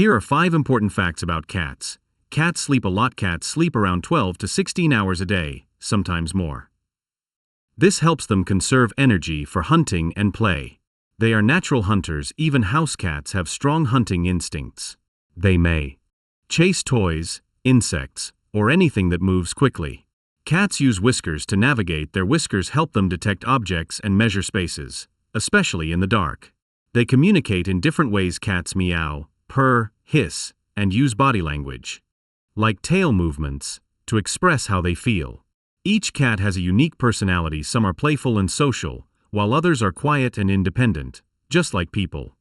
Here are 5 important facts about cats. Cats sleep a lot. Cats sleep around 12 to 16 hours a day, sometimes more. This helps them conserve energy for hunting and play. They are natural hunters. Even house cats have strong hunting instincts. They may chase toys, insects, or anything that moves quickly. Cats use whiskers to navigate. Their whiskers help them detect objects and measure spaces, especially in the dark. They communicate in different ways. Cats meow, purr, hiss, and use body language, like tail movements, to express how they feel. Each cat has a unique personality. Some are playful and social, while others are quiet and independent, just like people.